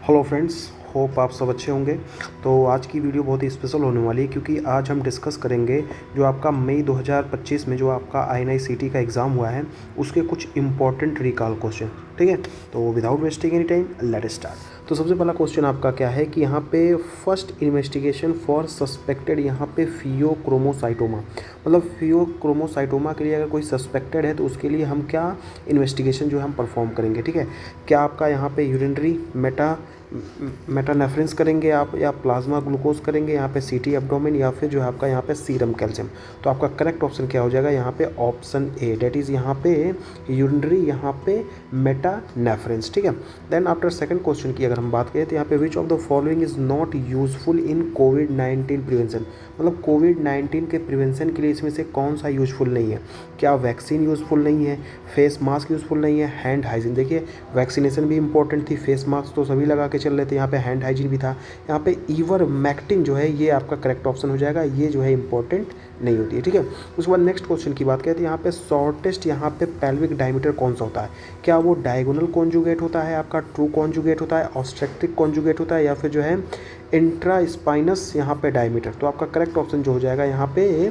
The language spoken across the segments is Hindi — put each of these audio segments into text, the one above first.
हेलो फ्रेंड्स, होप आप सब अच्छे होंगे। तो आज की वीडियो बहुत ही स्पेशल होने वाली है क्योंकि आज हम डिस्कस करेंगे जो आपका मई 2025 में जो आपका INICT का एग्ज़ाम हुआ है उसके कुछ इंपॉर्टेंट रिकॉल क्वेश्चन। ठीक है, तो without wasting any time let start. तो सबसे पहला क्वेश्चन आपका क्या है कि यहाँ पे फर्स्ट इन्वेस्टिगेशन फॉर सस्पेक्टेड यहाँ पे फियोक्रोमोसाइटोमा, मतलब फियोक्रोमोसाइटोमा के लिए अगर कोई सस्पेक्टेड है तो उसके लिए हम क्या इन्वेस्टिगेशन जो है हम परफॉर्म करेंगे। ठीक है, क्या आपका यहाँ पे यूरिनरी मेटानेफ्रिन्स करेंगे आप, या प्लाज्मा ग्लूकोज करेंगे, यहाँ पे सीटी एब्डोमेन, या फिर जो है आपका यहाँ पे सीरम कैल्शियम। तो आपका करेक्ट ऑप्शन क्या हो जाएगा यहाँ पे ऑप्शन ए, डेट इज़ यहाँ पे यूरिनरी यहाँ पे मेटानेफ्रिन्स। ठीक है, देन आफ्टर सेकंड क्वेश्चन की अगर हम बात करें तो यहाँ पे which of the following is not useful in covid prevention, मतलब कोविड-19 के प्रिवेंशन के लिए इसमें से कौन सा यूजफुल नहीं है। क्या वैक्सीन यूजफुल नहीं है, फेस मास्क यूजफुल नहीं है, हैंड हाइजीन। देखिए वैक्सीनेशन भी इंपॉर्टेंट थी, फेस मास्क तो सभी लगा के चल रहे थे, यहाँ पे हैंड हाइजीन भी था। यहाँ पे इवरमेक्टिन जो है ये आपका करेक्ट ऑप्शन हो जाएगा, ये जो है इंपॉर्टेंट नहीं होती है। ठीक है, उसके बाद नेक्स्ट क्वेश्चन की बात करें तो यहाँ पे शॉर्टेस्ट यहाँ पे पेल्विक डायमीटर कौन सा होता है। क्या वो डायगोनल कॉन्जुगेट होता है, आपका ट्रू कॉन्जुगेट होता है, ऑब्स्ट्रैक्टिव कॉन्जुगेट होता है, या फिर जो है इंट्रा स्पाइनस यहाँ पे डायमीटर। तो आपका करेक्ट ऑप्शन जो हो जाएगा यहाँ पे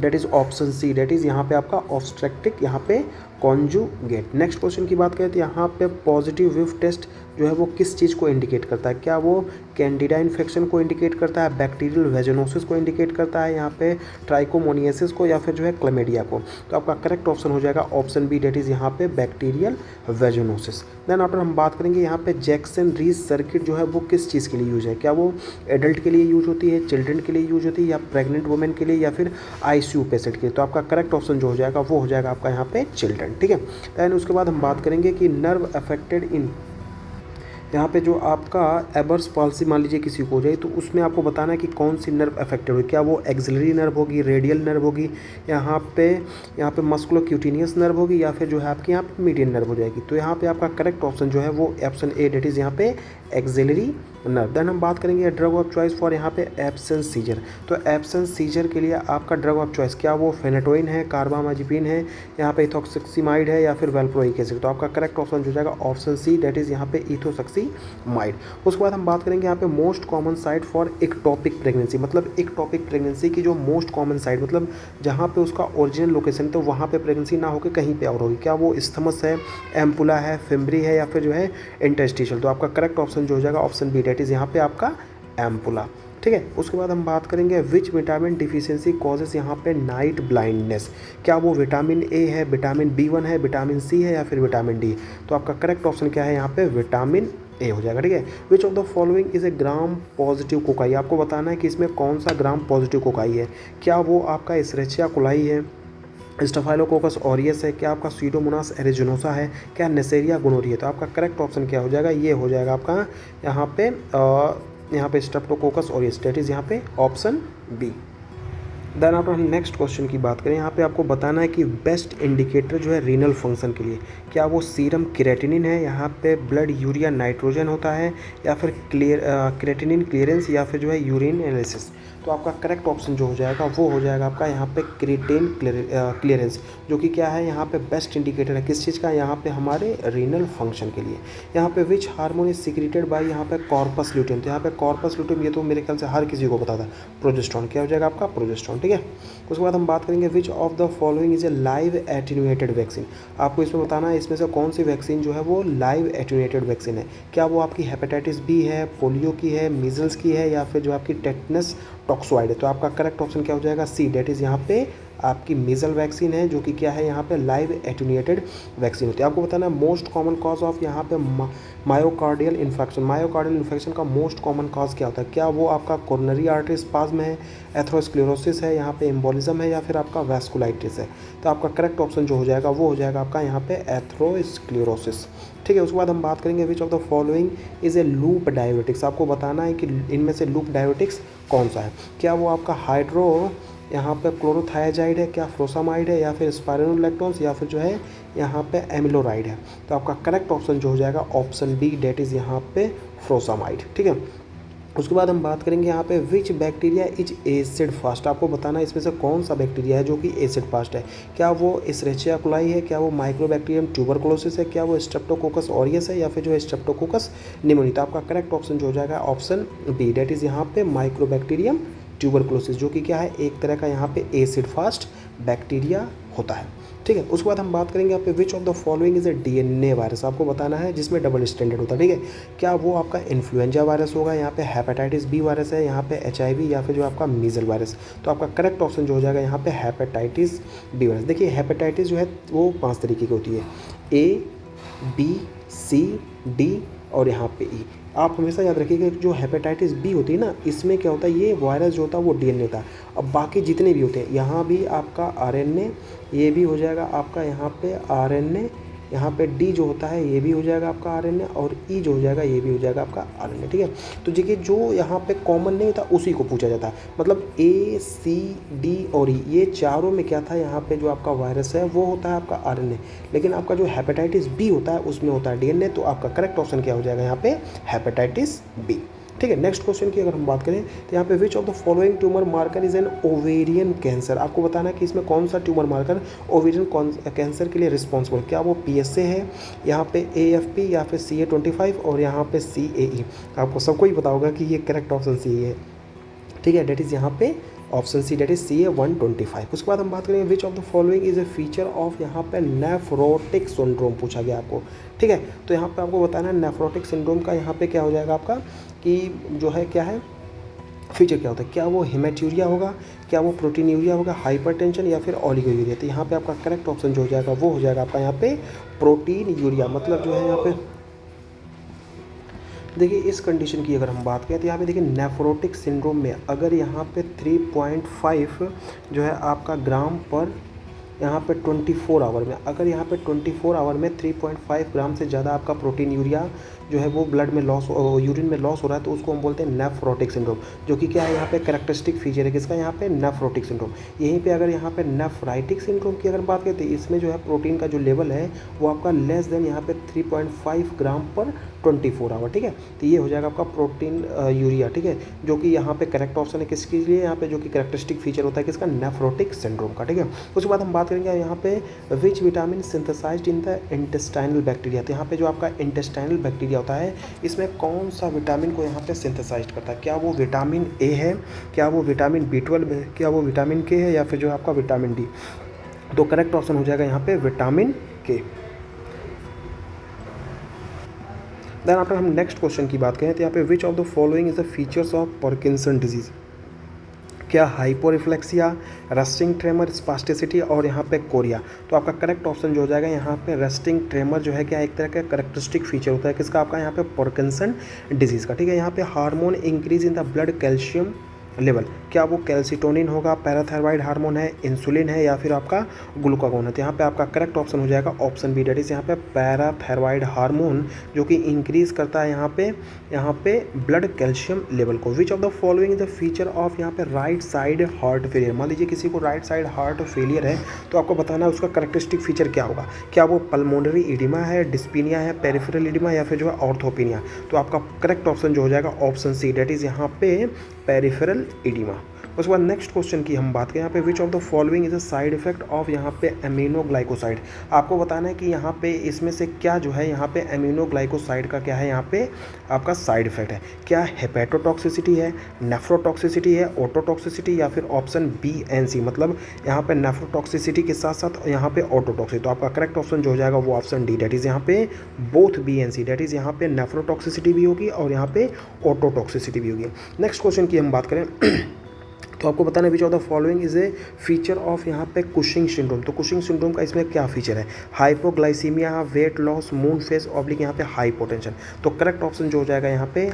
that is option C, that is यहाँ पे आपका ऑब्स्ट्रैक्टिव यहाँ पे कॉन्जुगेट। नेक्स्ट क्वेश्चन की बात करें तो यहाँ पे पॉजिटिव विफ टेस्ट जो है वो किस चीज़ को इंडिकेट करता है। क्या वो कैंडिडा इन्फेक्शन को इंडिकेट करता है, बैक्टीरियल वेजनोसिस को इंडिकेट करता है, यहाँ पे ट्राइकोमोनियासिस को, या फिर जो है क्लेमेडिया को। तो आपका करेक्ट ऑप्शन हो जाएगा ऑप्शन बी, डेट इज़ यहाँ पे बैक्टीरियल वेजनोसिस। देन आफ्टर हम बात करेंगे यहाँ पे जैक्सन रीज सर्किट जो है वो किस चीज़ के लिए यूज है। क्या वो एडल्ट के लिए यूज होती है, चिल्ड्रन के लिए यूज होती है, या प्रेग्नेंट वुमेन के लिए, या फिर ICU पेशेंट के लिए। तो आपका करेक्ट ऑप्शन जो हो जाएगा वो हो जाएगा आपका यहाँ पे चिल्ड्रन। ठीक है, दैन उसके बाद हम बात करेंगे कि नर्व अफेक्टेड इन, यहाँ पे जो आपका एबर्स पॉलिसी मान लीजिए किसी को हो जाए तो उसमें आपको बताना है कि कौन सी नर्व अफेक्टेड होगी। क्या वो एक्सिलरी नर्व होगी, रेडियल नर्व होगी, यहाँ पे मस्कुलोक्यूटेनियस नर्व होगी, या फिर जो है आपकी यहाँ पे मीडियन नर्व हो जाएगी। तो यहाँ पे आपका करेक्ट ऑप्शन जो है वो ऑप्शन ए, डेट इज़ यहाँ पे एक्सिलरी नर्व। देन हम बात करेंगे ड्रग ऑफ चॉइस फॉर यहाँ पे एब्सेंस सीजर। तो एब्सेंस सीजर के लिए आपका ड्रग ऑफ चॉइस क्या वो फेनेटोइन है, कार्बामाजिपिन है, यहाँ पे इथोक्सिमाइड है, या फिर वेल्प्रोइक एसिड। तो आपका करेक्ट ऑप्शन जो हो जाएगा ऑप्शन सी, डेट इज़ यहाँ पे इथोक्सिमाइड। उसके बाद हम बात करेंगे यहाँ पे most common site for ectopic pregnancy, मतलब एक्टोपिक प्रेगनेंसी की जो मोस्ट कॉमन साइट, मतलब जहाँ पे उसका ओरिजिनल लोकेशन तो वहाँ पे प्रेगनेंसी ना होकर कहीं पे और होगी। क्या वो स्थमस है, एम्पुला है, फिम्बरी है, या फिर जो है इंटरस्टिशियल। तो आपका करेक्ट ऑप्शन जो हो जाएगा ऑप्शन बी, डेट इज़ यहाँ पे आपका एम्पुला। ठीक है, उसके बाद हम बात करेंगे विच विटामिन डिफिशियंसी कॉजेस यहाँ पे नाइट ब्लाइंडनेस। क्या वो विटामिन ए है, विटामिन B1 है, विटामिन सी है, या फिर विटामिन डी। तो आपका करेक्ट ऑप्शन क्या है यहाँ पे विटामिन ए हो जाएगा। ठीक है, which of the following is a gram positive cocci. आपको बताना है कि इसमें कौन सा ग्राम पॉजिटिव कोकाई है। क्या वो आपका एस्चेरिचिया कोलाई है, स्टेफाइलोकोकस ऑरियस है, क्या आपका स्यूडोमोनास एरिजिनोसा है, क्या नेसेरिया गोनोरिया है। तो आपका करेक्ट ऑप्शन क्या हो जाएगा, ये हो जाएगा आपका यहाँ पे स्ट्रेप्टोकोकस ऑरियस, डेट इज़ यहाँ पे ऑप्शन बी। देन आप हम नेक्स्ट क्वेश्चन की बात करें, यहाँ पे आपको बताना है कि बेस्ट इंडिकेटर जो है रीनल फंक्शन के लिए, क्या वो सीरम क्रिएटिनिन है, यहाँ पे ब्लड यूरिया नाइट्रोजन होता है, या फिर क्रिएटिनिन क्लियरेंस, या फिर जो है यूरिन एनालिसिस। तो आपका करेक्ट ऑप्शन जो हो जाएगा वो हो जाएगा आपका यहाँ पे क्रिएटिन क्लियरेंस, जो कि क्या है यहाँ पे बेस्ट इंडिकेटर है किस चीज़ का, यहाँ पे हमारे रीनल फंक्शन के लिए। यहाँ पे which hormone is secreted by यहाँ पे कॉर्पस ल्यूटियम। तो यहाँ पे कॉर्पस ल्यूटियम ये तो मेरे ख्याल से हर किसी को पता था, प्रोजेस्टेरॉन। क्या हो जाएगा आपका प्रोजेस्टेरॉन। ठीक है, उसके बाद हम बात करेंगे which of the following is a live attenuated vaccine. आपको इसमें बताना है इसमें से कौन सी वैक्सीन जो है वो लाइव एटेन्यूएटेड वैक्सीन है। क्या वो आपकी हेपेटाइटिस बी है, पोलियो की है, मीजल्स की है, या फिर जो आपकी टेटनस टॉक्सोइड है। तो आपका करेक्ट ऑप्शन क्या हो जाएगा सी, डेट इज़ यहाँ पे आपकी मीजल वैक्सीन है, जो कि क्या है यहाँ पे लाइव एटेन्यूएटेड वैक्सीन होती है। आपको बताना है मोस्ट कॉमन कॉज ऑफ यहाँ पे मायोकार्डियल इन्फेक्शन। मायोकार्डियल इन्फेक्शन का मोस्ट कॉमन कॉज क्या होता है। क्या वो आपका कोरोनरी आर्टरी स्पाज्म है, एथरोस्क्लेरोसिस है, यहाँ पे एम्बोलिज्म है, या फिर आपका वैस्कुलाइटिस है। तो आपका करेक्ट ऑप्शन जो हो जाएगा वो हो जाएगा आपका यहाँ पे एथरोस्क्लेरोसिस। ठीक है, उसके बाद हम बात करेंगे which of the following is a loop diabetics. आपको बताना है कि इनमें से लूप डायबिटिक्स कौन सा है। क्या वो आपका हाइड्रो यहाँ पे क्लोरोथायाजाइड है, क्या फ्रोसामाइड है, या फिर स्पाइरोनोलैक्टोन्स, या फिर जो है यहाँ पे एमिलोराइड है। तो आपका करेक्ट ऑप्शन जो हो जाएगा ऑप्शन बी, डेट इज़ यहाँ पे फ्रोसामाइड। ठीक है, उसके बाद हम बात करेंगे यहाँ पे विच बैक्टीरिया इज एसिड फास्ट। आपको बताना है इसमें से कौन सा बैक्टीरिया है जो कि एसिड फास्ट है। क्या वो एस्चेरिचिया कोलाई है, क्या वो माइक्रोबैक्टीरियम ट्यूबरकुलोसिस है, क्या वो स्ट्रेप्टोकोकस ऑरियस है, या फिर जो है स्ट्रेप्टोकोकस निमोनिया। तो आपका करेक्ट ऑप्शन जो हो जाएगा ऑप्शन बी, डेट इज़ यहाँ पे माइक्रोबैक्टीरियम ट्यूबरकुलोसिस, जो कि क्या है एक तरह का यहाँ पे एसिड फास्ट बैक्टीरिया होता है। ठीक है, उसके बाद हम बात करेंगे यहाँ पे which of the following is a DNA virus. आपको बताना है जिसमें डबल स्टैंडर्ड होता है। ठीक है, क्या वो आपका इन्फ्लुएंजा वायरस होगा, यहाँ पे हेपेटाइटिस बी वायरस है, यहाँ पे एचआईवी, या फिर जो आपका मीजल वायरस। तो आपका करेक्ट ऑप्शन जो हो जाएगा यहाँ पे हेपेटाइटिस बी वायरस। देखिए हेपेटाइटिस जो है वो 5 तरीके की होती है, ए, बी, सी, डी और यहाँ पे ई। आप हमेशा याद रखिएगा कि जो हेपेटाइटिस बी होती है ना, इसमें क्या होता है, ये वायरस जो होता है वो डीएनए होता है। अब बाकी जितने भी होते हैं, यहाँ भी आपका आरएनए, ये भी हो जाएगा आपका यहाँ पे आरएनए, यहाँ पे डी जो होता है ये भी हो जाएगा आपका आरएनए, और ई जो हो जाएगा ये भी हो जाएगा आपका आरएनए। ठीक है, तो देखिए जो यहाँ पे कॉमन नहीं होता उसी को पूछा जाता है। मतलब ए, सी, डी और ई, ये चारों में क्या था, यहाँ पे जो आपका वायरस है वो होता है आपका आरएनए, लेकिन आपका जो हेपेटाइटिस बी होता है उसमें होता है डीएनए। तो आपका करेक्ट ऑप्शन क्या हो जाएगा यहाँ पे हेपेटाइटिस बी। ठीक है, नेक्स्ट क्वेश्चन की अगर हम बात करें तो यहाँ पे which of the following tumour marker is an ovarian cancer. आपको बताना है कि इसमें कौन सा ट्यूमर मार्कर ओवेरियन कैंसर के लिए रिस्पॉन्सिबल। क्या वो PSA है, यहाँ पे AFP, या फिर CA25 और यहाँ पे CAE। आपको सबको ही पता होगा कि ये करेक्ट ऑप्शन सी है। ठीक है, डेट इज़ यहाँ पे option C, date is CA125। उसके बाद हम बात करेंगे which of the following is a feature of यहाँ पे नेफ्रोटिक सिंड्रोम पूछा गया आपको। ठीक है, तो यहाँ पे आपको बताना है नेफ्रोटिक सिंड्रोम का यहाँ पे क्या हो जाएगा आपका कि जो है क्या है फीचर क्या होता है। क्या वो हेमेट्यूरिया होगा, क्या वो प्रोटीनयूरिया होगा, हाइपरटेंशन, या फिर ओलिगोयूरिया। तो यहाँ पे आपका करेक्ट ऑप्शन जो हो जाएगा वो हो जाएगा आपका यहाँ पे प्रोटीन यूरिया। मतलब जो है यहाँ पे देखिए इस कंडीशन की अगर हम बात करें तो यहाँ पे देखिए नेफ्रोटिक सिंड्रोम में अगर यहाँ पे 3.5 जो है आपका ग्राम पर यहाँ पे 24 आवर में, अगर यहाँ पे 24 आवर में 3.5 ग्राम से ज़्यादा आपका प्रोटीन यूरिया जो है वो ब्लड में लॉस, यूरिन में लॉस हो रहा है, तो उसको हम बोलते हैं नेफ्रोटिक सिंड्रोम, जो कि क्या है यहाँ पे कैरेक्टरिस्टिक फीचर है किसका, यहाँ पे नेफ्रोटिक सिंड्रोम। यहीं पे अगर यहाँ पे नेफ्राइटिक सिंड्रोम की अगर बात करें तो इसमें जो है प्रोटीन का जो लेवल है वो आपका लेस देन यहाँ पे 3.5 ग्राम पर 24 आवर। ठीक है, तो ये हो जाएगा आपका प्रोटीन यूरिया। ठीक है, जो कि यहाँ पे करेक्ट ऑप्शन है किसके लिए, यहाँ पे जो कि कैरेक्टरिस्टिक फीचर होता है किसका, नेफ्रोटिक सिंड्रोम का। ठीक है, उसके बाद हम बात करेंगे यहाँ पे which vitamin synthesized in the intestinal bacteria. तो यहाँ पे जो आपका इंटेस्टाइनल बैक्टीरिया होता है इसमें कौन सा विटामिन को यहाँ पे सिंथेसाइज करता है। क्या वो विटामिन ए है, क्या वो विटामिन B12 है, क्या वो विटामिन के है, या फिर जो आपका विटामिन डी। तो करेक्ट ऑप्शन हो जाएगा यहाँ पे विटामिन के। देन आफ्टर हम नेक्स्ट क्वेश्चन की बात करें तो यहाँ पे which of the following is the features of Parkinson disease. क्या हाइपोरिफ्लेक्सिया, रेस्टिंग ट्रेमर, स्पास्टिसिटी और यहाँ पे कोरिया। तो आपका करेक्ट ऑप्शन जो हो जाएगा यहाँ पे रेस्टिंग ट्रेमर जो है क्या एक तरह का करेक्टरिस्टिक फीचर होता है किसका, आपका यहाँ पे पार्किंसन डिजीज़ का। ठीक है, यहाँ पे hormone increase in the blood calcium level. क्या वो कैल्सिटोनिन होगा, पैराथायरॉइड हार्मोन है, इंसुलिन है, या फिर आपका ग्लूकागोन है। तो यहाँ पे आपका करेक्ट ऑप्शन हो जाएगा ऑप्शन बी, डेट इज यहाँ पे पैराथायरॉइड हार्मोन, जो कि इंक्रीज करता है यहाँ पे ब्लड कैल्शियम लेवल को। Which of the following is the feature of यहाँ पे राइट साइड हार्ट फेलियर। मान लीजिए किसी को राइट साइड हार्ट फेलियर है तो आपको बताना है उसका करेक्टरिस्टिक फीचर क्या होगा। क्या वो पल्मोनरी इडिमा है, डिस्पीनिया है, पेरिफेरल इडिमा, या फिर जो है ऑर्थोपिनिया। तो आपका करेक्ट ऑप्शन जो हो जाएगा ऑप्शन सी, डेट इज यहाँ पे पेरिफेरल इडिमा। उसके बाद नेक्स्ट क्वेश्चन की हम बात करें यहाँ पे which of the following is a side effect of यहाँ पे एमिनोग्लाइकोसाइड। आपको बताना है कि यहाँ पे इसमें से क्या जो है यहाँ पे एमिनोग्लाइकोसाइड का क्या है यहाँ पे आपका साइड इफेक्ट है। क्या हेपेटोटॉक्सिसिटी है, नेफ्रोटॉक्सिसिटी है, ओटोटॉक्सिसिटी, या फिर ऑप्शन BNC, मतलब यहाँ पे नेफ्रोटॉक्सिसिटी के साथ साथ यहाँ पे ऑटोटॉक्सिसिटी। तो आपका करेक्ट ऑप्शन जो हो जाएगा वो ऑप्शन डी, डेट इज़ यहाँ पे बोथ BNC, डेट इज़ यहाँ पे नेफ्रोटॉक्सिसिटी भी होगी और यहाँ पे ऑटोटॉक्सिसिटी भी होगी। नेक्स्ट क्वेश्चन की हम बात करें तो आपको बताना है which of the following is a feature of यहाँ पे कुशिंग सिंड्रोम। तो कुशिंग सिंड्रोम का इसमें क्या फीचर है, hypoglycaemia, weight loss, moon face oblique यहाँ पे हाइपोटेंशन। तो करेक्ट ऑप्शन जो हो जाएगा यहाँ पे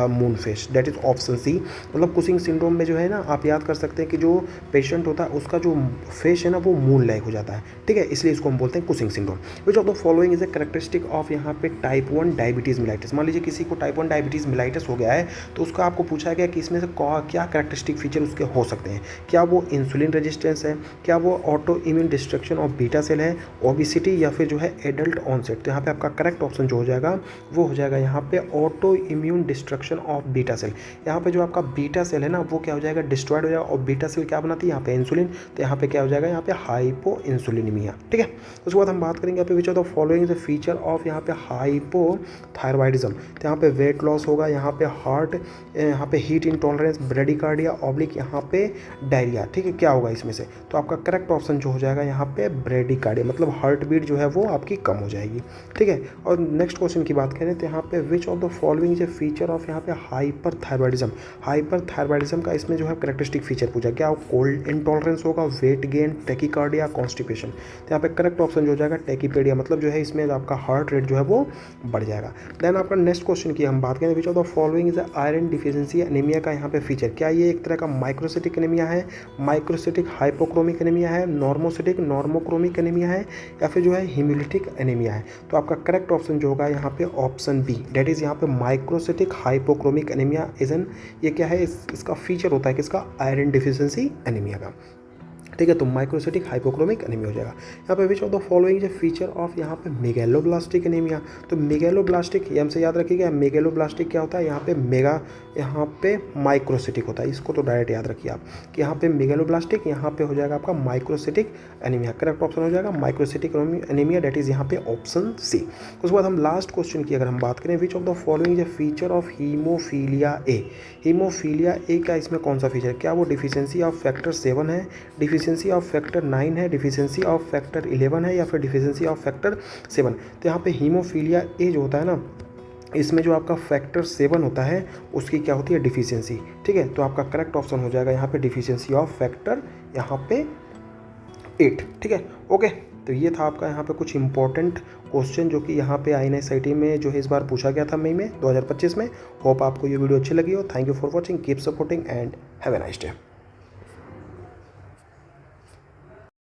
moon face, that is option C. मतलब कुशिंग सिंड्रोम में जो है ना आप याद कर सकते हैं कि जो पेशेंट होता है उसका जो फेस है ना वो मून लाइक हो जाता है। ठीक है, इसलिए इसको हम बोलते हैं Cushing syndrome. Which of the following is a characteristic of यहाँ पे टाइप 1 डायबिटीज़ मिलाइटिस। मान लीजिए किसी को टाइप 1 डायबिटीज़ मिलाइटिस हो गया है तो उसका आपको पूछा गया कि इसमें से क्या कैरेक्टरिस्टिक फीचर उसके हो सकते हैं। क्या वो इंसुलिन रेजिस्टेंस है, क्या वो auto immune destruction of beta cell है, ओबिसिटी, या फिर जो है एडल्ट ऑनसेट। तो यहाँ पे आपका करेक्ट ऑप्शन जो हो जाएगा वो हो जाएगा यहाँ पे auto immune destruction of beta cell. यहाँ पे जो आपका बीटा सेल है ना वो क्या हो जाएगा, डिस्ट्रॉयड हो जाएगा, और बीटा सेल क्या बनाती है यहाँ पे, इंसुलिन। तो यहाँ पे क्या हो जाएगा, यहाँ पे हाइपो इंसुलिनीमिया। ठीक है, उसके बाद हम बात करेंगे यहाँ पे which of the following is the feature of यहाँ पे हाइपोथायरॉयडिज्म। तो यहाँ पे वेट लॉस होगा, यहाँ पे हार्ट, यहाँ पे हीट इंटॉलरेंस, ब्रेडिकार्डिया ऑब्लिक यहाँ पे डायरिया। ठीक है, क्या होगा इसमें से, तो आपका करेक्ट ऑप्शन जो हो जाएगा यहाँ पे ब्रेडिकार्डिया, मतलब हार्ट बीट जो है वो आपकी कम हो जाएगी। ठीक है, और नेक्स्ट क्वेश्चन की बात करें तो यहाँ पे which of the following is a feature of यहाँ पे हाइपरथायरॉयडिज्म। हाइपरथायरॉयडिज्म का इसमें जो है करेक्टरिस्टिक फीचर पूछा, क्या कोल्ड इंटॉलरेंस होगा, वेट गेन, टैकीकार्डिया, कॉन्स्टिपेशन। तो यहाँ पे करेक्ट ऑप्शन जो हो जाएगा टैकीपेडिया, मतलब जो है इसमें आपका हार्ट रेट जो है वो बढ़ जाएगा। देन आपका नेक्स्ट क्वेश्चन की हम बात करें which of the following is iron deficiency anaemia का यहाँ पे फीचर, क्या ये एक तरह का माइक्रोसिटिक एनीमिया है, माइक्रोसिटिक हाइपोक्रोमिक एनीमिया है, नॉर्मोसिटिक नॉर्मोक्रोमिक एनीमिया है, या फिर जो है हीमोलिटिक एनीमिया है। तो आपका करेक्ट ऑप्शन जो होगा यहाँ पे ऑप्शन बी, डेट इज यहाँ पे microcytic hypochromic anaemia is an, ये क्या है, इसका फीचर होता है किसका, आयरन डिफिशिएंसी एनीमिया का। ठीक है, तो माइक्रोसिटिक हाइपोक्रोमिक एनीमिया हो जाएगा। यहाँ पे which of the following is feature of यहाँ पे मेगैलोब्लास्टिक एनीमिया। तो मेगैलोब्लास्टिक ये हमसे याद रखिएगा, मेगैलोब्लास्टिक क्या होता है, यहाँ पे मेगा, यहाँ पे माइक्रोसिटिक होता है, इसको तो डायरेक्ट याद रखिए आप कि यहाँ पे मेगैलोब्लास्टिक, यहाँ पे हो जाएगा आपका माइक्रोसिटिक एनीमिया। करेक्ट ऑप्शन हो जाएगा माइक्रोसिटिक एनीमिया, डेट इज यहाँ पे ऑप्शन सी। उसके बाद हम लास्ट क्वेश्चन की अगर हम बात करें, which of the following is a feature of haemophilia A. Haemophilia A का इसमें कौन सा फीचर, क्या वो डिफिशियंसी ऑफ फैक्टर 7 है, डिफिशियंसी ऑफ फैक्टर 9 है, डिफिशियंसी ऑफ फैक्टर 11 है, या फिर डिफिशियंसी ऑफ फैक्टर 7। तो यहाँ पे हीमोफीलिया ए जो होता है ना, इसमें जो आपका फैक्टर 7 होता है उसकी क्या होती है, डिफिशियंसी। ठीक है, तो आपका करेक्ट ऑप्शन हो जाएगा यहाँ पे डिफिशियंसी ऑफ फैक्टर यहाँ पे 8। ठीक है, ओके। तो ये था आपका यहाँ पे कुछ इंपॉर्टेंट क्वेश्चन जो कि यहाँ पे INSIT में जो है इस बार पूछा गया था मई में 2025 में। होप आपको ये वीडियो अच्छी लगी हो। Thank you for watching, keep supporting and have a nice day.